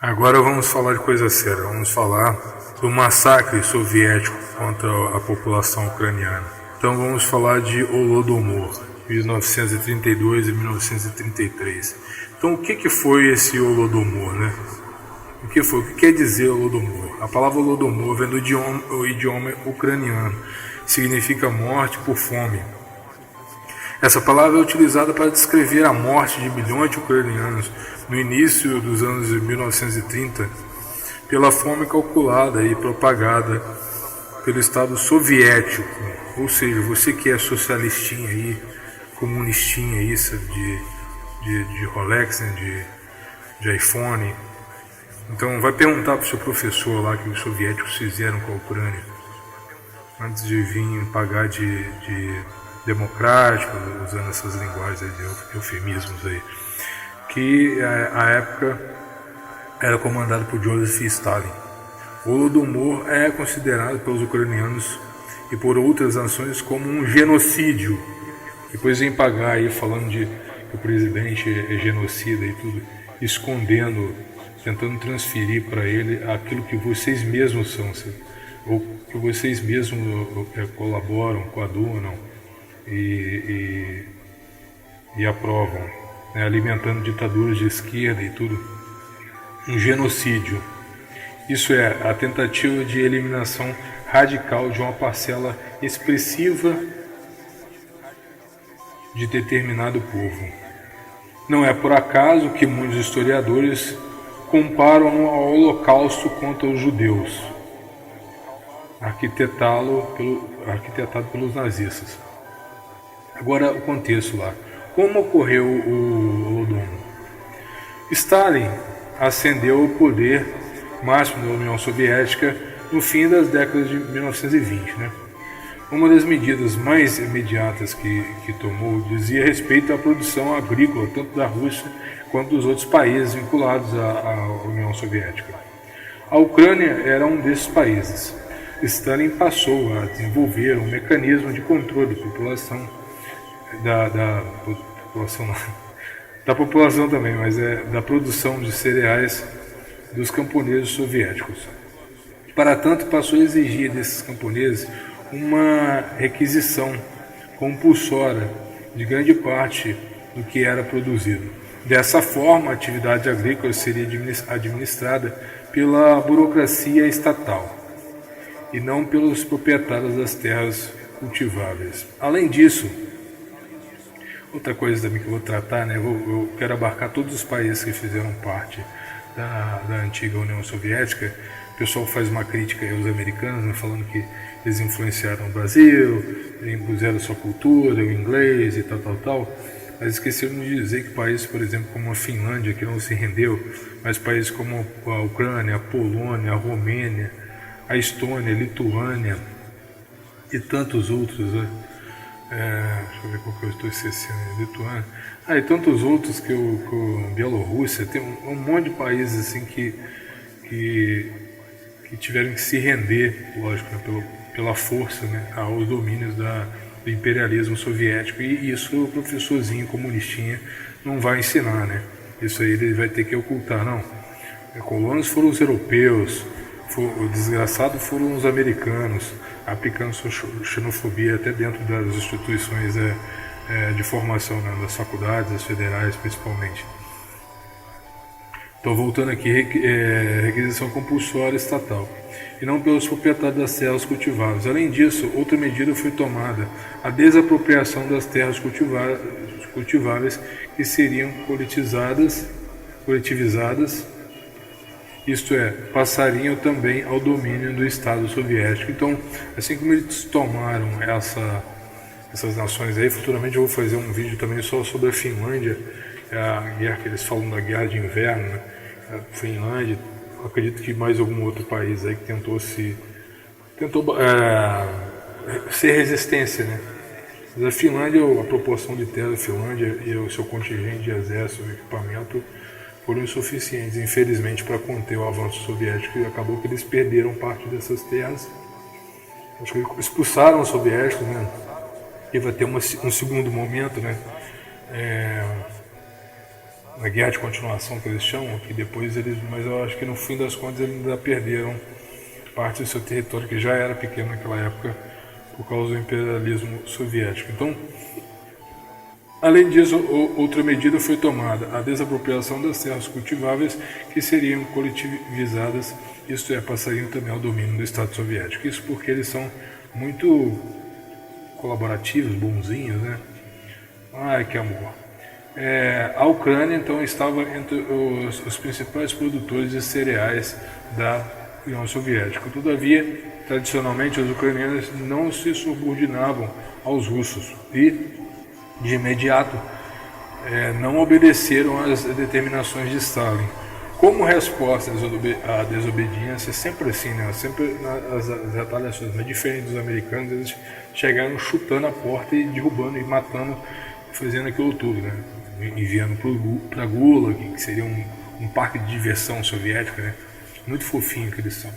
Agora vamos falar de coisa séria, vamos falar do massacre soviético contra a população ucraniana. Então vamos falar de Holodomor, 1932 e 1933. Então o que foi esse Holodomor, né? O que foi? O que quer dizer Holodomor? A palavra Holodomor vem do idioma ucraniano, significa morte por fome. Essa palavra é utilizada para descrever a morte de milhões de ucranianos no início dos anos 1930 pela fome calculada e propagada pelo Estado soviético. Ou seja, você que é socialistinha aí, comunistinha aí, sabe, de Rolex, né, de iPhone. Então vai perguntar para o seu professor lá que os soviéticos fizeram com a Ucrânia antes de vir pagar de democrático, usando essas linguagens aí, de eufemismos aí, que a época era comandado por Joseph Stalin. O Holodomor é considerado pelos ucranianos e por outras nações como um genocídio. Depois vem pagar aí falando de que o presidente é genocida e tudo, escondendo, tentando transferir para ele aquilo que vocês mesmos são, ou que vocês mesmos colaboram, coadunam e aprovam, né, alimentando ditaduras de esquerda e tudo. Um genocídio. Isso é a tentativa de eliminação radical de uma parcela expressiva de determinado povo. Não é por acaso que muitos historiadores comparam ao Holocausto contra os judeus, arquitetado pelos nazistas. Agora o contexto lá. Como ocorreu o Holodomor? Stalin ascendeu ao poder máximo da União Soviética no fim das décadas de 1920. Né? Uma das medidas mais imediatas que tomou dizia respeito à produção agrícola, tanto da Rússia quanto dos outros países vinculados à União Soviética. A Ucrânia era um desses países. Stalin passou a desenvolver um mecanismo de controle da população, da população também, mas da produção de cereais dos camponeses soviéticos. Para tanto, passou a exigir desses camponeses uma requisição compulsória de grande parte do que era produzido. Dessa forma, a atividade agrícola seria administrada pela burocracia estatal e não pelos proprietários das terras cultiváveis. Além disso, outra coisa também que eu vou tratar, né, eu quero abarcar todos os países que fizeram parte da antiga União Soviética. O pessoal faz uma crítica aos americanos, né, falando que eles influenciaram o Brasil, impuseram sua cultura, o inglês e tal, mas esqueceram de dizer que países, por exemplo, como a Finlândia, que não se rendeu, mas países como a Ucrânia, a Polônia, a Romênia, a Estônia, a Lituânia e tantos outros, né? Deixa eu ver qual que eu estou esquecendo, Lituânia, e tantos outros que o Bielorrússia, tem um monte de países assim que tiveram que se render, lógico, né, pela força, né, aos domínios do imperialismo soviético, e isso o professorzinho comunistinha não vai ensinar, né? Isso aí ele vai ter que ocultar, não. Colonos foram os europeus, o desgraçado foram os americanos, aplicando sua xenofobia até dentro das instituições de formação, né, das faculdades, das federais principalmente. Então, voltando aqui, requisição compulsória estatal, e não pelos proprietários das terras cultiváveis. Além disso, outra medida foi tomada, a desapropriação das terras cultiváveis que seriam coletivizadas, isto é, passariam também ao domínio do Estado soviético. Então, assim como eles tomaram essas nações aí, futuramente eu vou fazer um vídeo também só sobre a Finlândia, a guerra que eles falam da guerra de inverno, né? A Finlândia, acredito que mais algum outro país aí que tentou ser resistência, né? Mas a Finlândia, a proporção de terra da Finlândia e o seu contingente de exército e equipamento foram insuficientes, infelizmente, para conter o avanço soviético, e acabou que eles perderam parte dessas terras. Acho que expulsaram os soviéticos, né? E vai ter um segundo momento, né? na guerra de continuação que eles chamam, que depois eles, mas eu acho que no fim das contas eles ainda perderam parte do seu território, que já era pequeno naquela época, por causa do imperialismo soviético. Então, além disso, outra medida foi tomada, a desapropriação das terras cultiváveis que seriam coletivizadas, isto é, passariam também ao domínio do Estado soviético. Isso porque eles são muito colaborativos, bonzinhos, né? Ai, que amor. A Ucrânia, então, estava entre os principais produtores de cereais da União Soviética. Todavia, tradicionalmente, os ucranianos não se subordinavam aos russos e, de imediato, não obedeceram às determinações de Stalin. Como resposta à desobediência, sempre assim, né? Sempre as retaliações, mas diferente dos americanos, eles chegaram chutando a porta e derrubando e matando, fazendo aquilo tudo, né? Enviando para Gulag, que seria um parque de diversão soviética, né? Muito fofinho que eles são.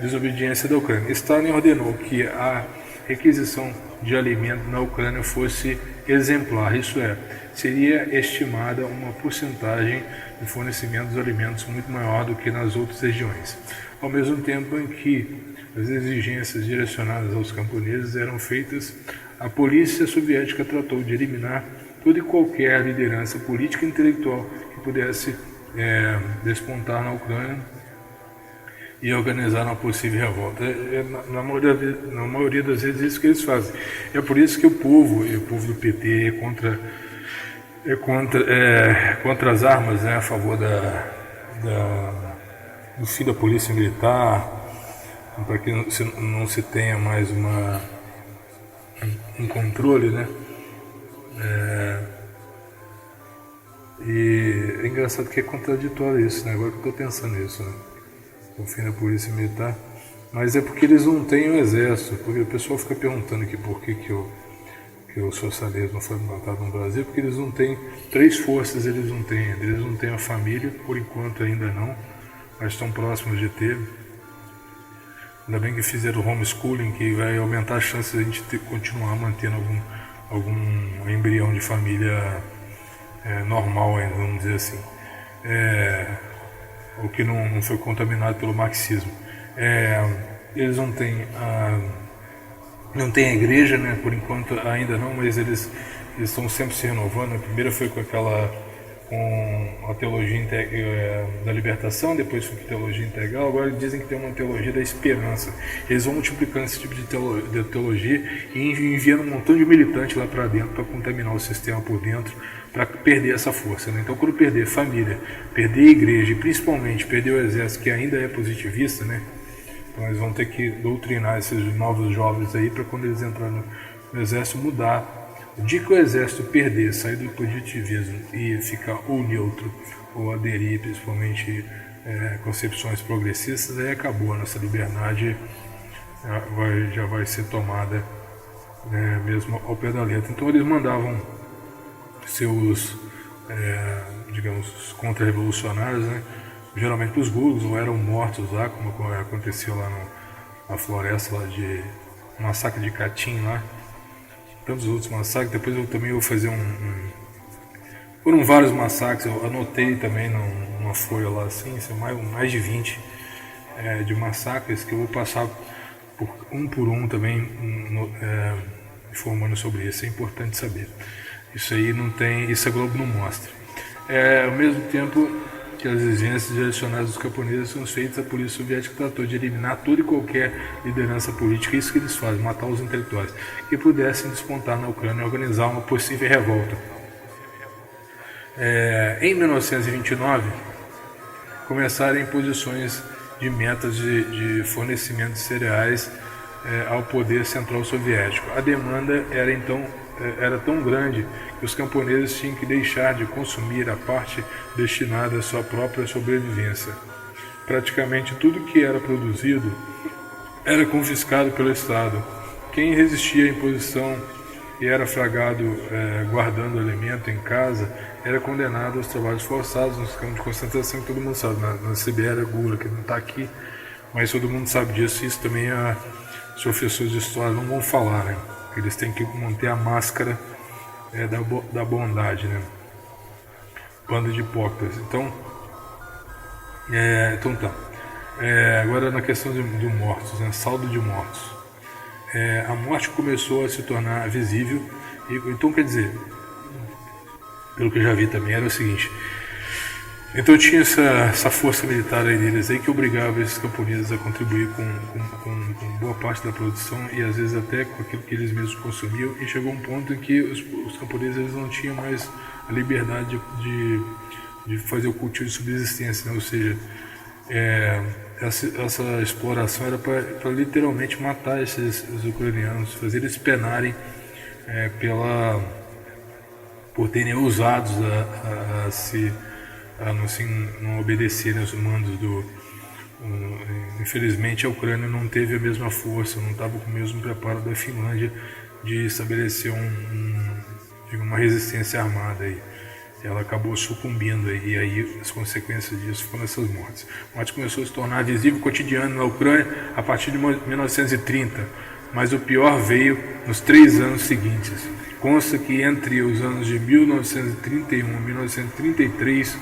Desobediência da Ucrânia. Stalin ordenou que a requisição de alimento na Ucrânia fosse exemplar, isso é, seria estimada uma porcentagem de fornecimento dos alimentos muito maior do que nas outras regiões, ao mesmo tempo em que as exigências direcionadas aos camponeses eram feitas. A polícia soviética tratou de eliminar toda e qualquer liderança política e intelectual que pudesse despontar na Ucrânia e organizar uma possível revolta. Na maioria das vezes é isso que eles fazem. É por isso que o povo do PT é contra as armas, né, a favor do fim da polícia militar, para que não se tenha mais um controle, né? E é engraçado que é contraditório isso, né? Agora que eu estou pensando nisso, né? O fim da polícia militar, mas é porque eles não têm o exército, porque o pessoal fica perguntando aqui por que o socialismo foi implantado no Brasil, porque eles não têm, 3 forças eles não têm a família, por enquanto ainda não, mas estão próximos de ter. Ainda bem que fizeram o homeschooling, que vai aumentar as chances de a gente continuar mantendo algum embrião de família normal ainda, vamos dizer assim. O que não foi contaminado pelo marxismo. Eles não têm a igreja, né? Por enquanto ainda não, mas eles estão sempre se renovando. A primeira foi com a teologia da libertação, depois foi com a teologia integral, agora dizem que tem uma teologia da esperança. Eles vão multiplicando esse tipo de teologia e enviando um montão de militantes lá para dentro para contaminar o sistema por dentro, para perder essa força, né? Então, quando perder família, perder a igreja e principalmente perder o exército, que ainda é positivista, né? Então, eles vão ter que doutrinar esses novos jovens aí para quando eles entrarem no exército mudar. O dia que o exército perder, sair do positivismo e ficar ou neutro ou aderir principalmente concepções progressistas, aí acabou a nossa liberdade, já vai ser tomada mesmo ao pé da letra. Então eles mandavam seus, digamos, contra-revolucionários, né, geralmente para os gulags, ou eram mortos lá, como aconteceu lá na floresta lá de massacre de Katyn lá, tantos outros massacres. Depois eu também vou fazer foram vários massacres, eu anotei também numa folha lá assim, são mais de 20 de massacres que eu vou passar por um também, informando sobre isso. É importante saber. Isso aí não tem, isso a Globo não mostra. Ao mesmo tempo que as exigências direcionadas dos camponeses são feitas, a polícia soviética tratou de eliminar toda e qualquer liderança política, isso que eles fazem, matar os intelectuais, que pudessem despontar na Ucrânia e organizar uma possível revolta. Em 1929, começaram imposições de metas de fornecimento de cereais ao poder central soviético. A demanda era tão grande que os camponeses tinham que deixar de consumir a parte destinada à sua própria sobrevivência. Praticamente tudo que era produzido era confiscado pelo Estado. Quem resistia à imposição e era flagrado guardando alimento em casa era condenado aos trabalhos forçados nos campos de concentração, que todo mundo sabe, na Sibéria, Gulag, que não está aqui, mas todo mundo sabe disso. Isso também os professores de história não vão falar, né? Eles têm que manter a máscara da bondade, né? bando de hipócritas. Então tá. Agora na questão de mortos, né? Saldo de mortos. A morte começou a se tornar visível. Então, quer dizer, pelo que eu já vi também, era o seguinte. Então tinha essa força militar aí deles aí que obrigava esses camponeses a contribuir com boa parte da produção e às vezes até com aquilo que eles mesmos consumiam, e chegou um ponto em que os camponeses eles não tinham mais a liberdade de fazer o cultivo de subsistência, né? Ou seja, essa exploração era para literalmente matar os ucranianos, fazer eles penarem por terem ousados a não obedecer aos mandos infelizmente a Ucrânia não teve a mesma força, não estava com o mesmo preparo da Finlândia de estabelecer uma resistência armada aí. Ela acabou sucumbindo aí, e aí as consequências disso foram essas mortes. A morte começou a se tornar visível cotidiano na Ucrânia a partir de 1930, mas o pior veio nos 3 anos seguintes. Consta que entre os anos de 1931 e 1933,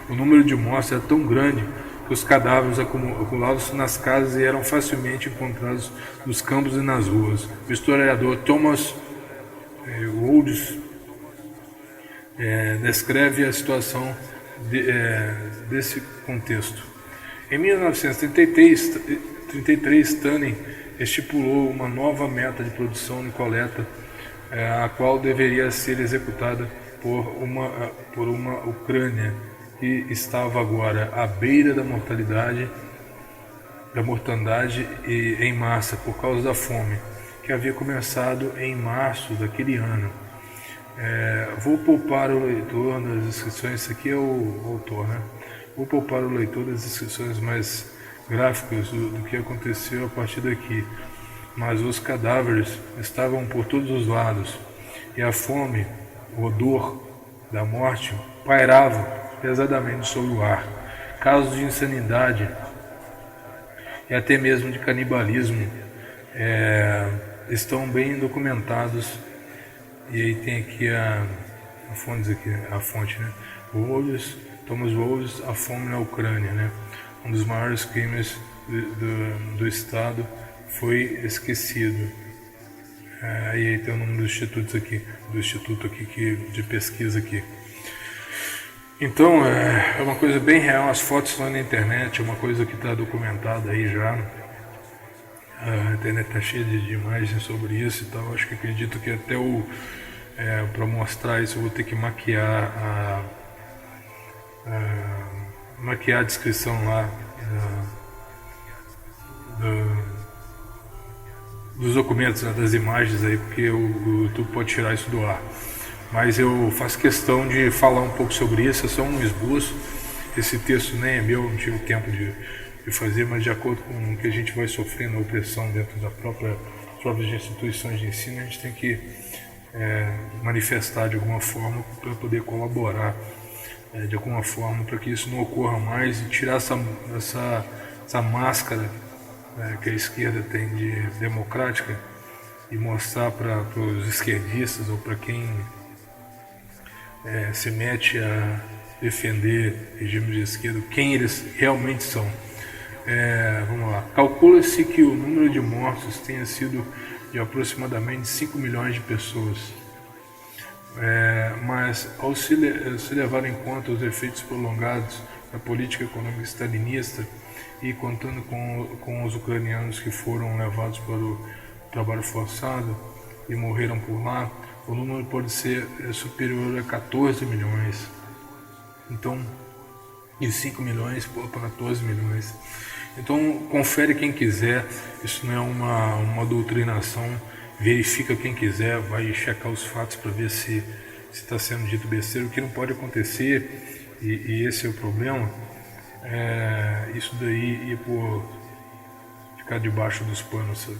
o número de mortes era tão grande que os cadáveres acumulavam-se nas casas e eram facilmente encontrados nos campos e nas ruas. O historiador Thomas Woods descreve a situação desse contexto. Em 1933, Stalin estipulou uma nova meta de produção e coleta, a qual deveria ser executada por uma Ucrânia que estava agora à beira da mortandade e em massa por causa da fome, que havia começado em março daquele ano. Vou poupar o leitor das descrições, isso aqui é o autor, né? Vou poupar o leitor das descrições mais gráficas do que aconteceu a partir daqui, mas os cadáveres estavam por todos os lados, e a fome, o odor da morte pairava pesadamente sobre o ar. Casos de insanidade e até mesmo de canibalismo estão bem documentados. E aí tem aqui a fonte, né? Thomas Woods, A Fome na Ucrânia, né? Um dos maiores crimes do Estado foi esquecido. E aí tem o nome do instituto aqui de pesquisa aqui. Então é uma coisa bem real, as fotos estão na internet, é uma coisa que está documentada aí já. A internet está cheia de imagens sobre isso e tal. Acho que acredito que até para mostrar isso eu vou ter que maquiar a descrição lá dos documentos, né, das imagens aí, porque o YouTube pode tirar isso do ar. Mas eu faço questão de falar um pouco sobre isso. É só um esboço. Esse texto nem é meu, não tive tempo de fazer, mas de acordo com o que a gente vai sofrendo, a opressão dentro das próprias instituições de ensino, a gente tem que manifestar de alguma forma para poder colaborar de alguma forma para que isso não ocorra mais e tirar essa máscara que a esquerda tem de democrática e mostrar para os esquerdistas ou para quem se mete a defender regimes de esquerda quem eles realmente são. Vamos lá. Calcula-se que o número de mortos tenha sido de aproximadamente 5 milhões de pessoas. Mas ao se levar em conta os efeitos prolongados da política econômica stalinista e contando com os ucranianos que foram levados para o trabalho forçado e morreram por lá, o número pode ser superior a 14 milhões. Então, de 5 milhões para 14 milhões. Então, confere quem quiser, isso não é uma doutrinação, verifica quem quiser, vai checar os fatos para ver se está sendo dito besteira. O que não pode acontecer, e esse é o problema, isso daí ir por ficar debaixo dos panos, sabe?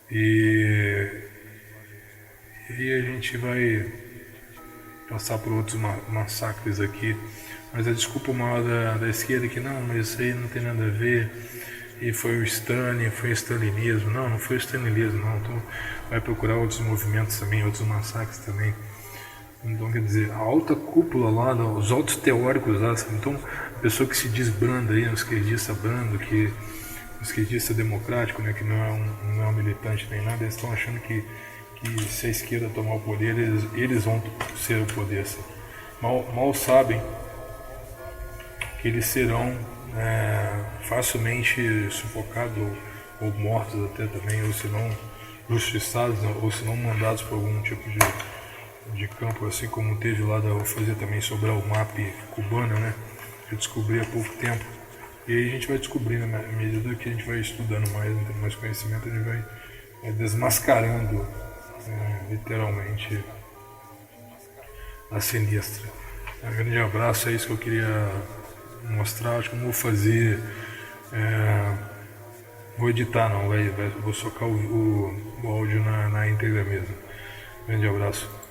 E a gente vai passar por outros massacres aqui, mas a desculpa maior da esquerda é que não, mas isso aí não tem nada a ver, e foi o Stalin, foi o stalinismo. Não foi o stalinismo não, então vai procurar outros movimentos também, outros massacres também. Então, quer dizer, a alta cúpula lá, os altos teóricos lá, então, a pessoa que se diz branda aí, um esquerdista brando, que um esquerdista democrático, né, que não é um militante nem nada, eles estão achando que se a esquerda tomar o poder, eles vão ser o poder. Assim. Mal sabem que eles serão facilmente sufocados ou mortos até também, ou se não justiçados, ou se não mandados por algum tipo de campo, assim como teve lá da UFAZ também sobre o MAP cubano, né? Que eu descobri há pouco tempo. E aí a gente vai descobrindo, à medida que a gente vai estudando mais, tendo mais conhecimento, a gente vai desmascarando literalmente a sinistra. Um grande abraço, é isso que eu queria mostrar, acho que eu não vou fazer. Vou editar não, vou socar o áudio na íntegra mesmo. Grande abraço.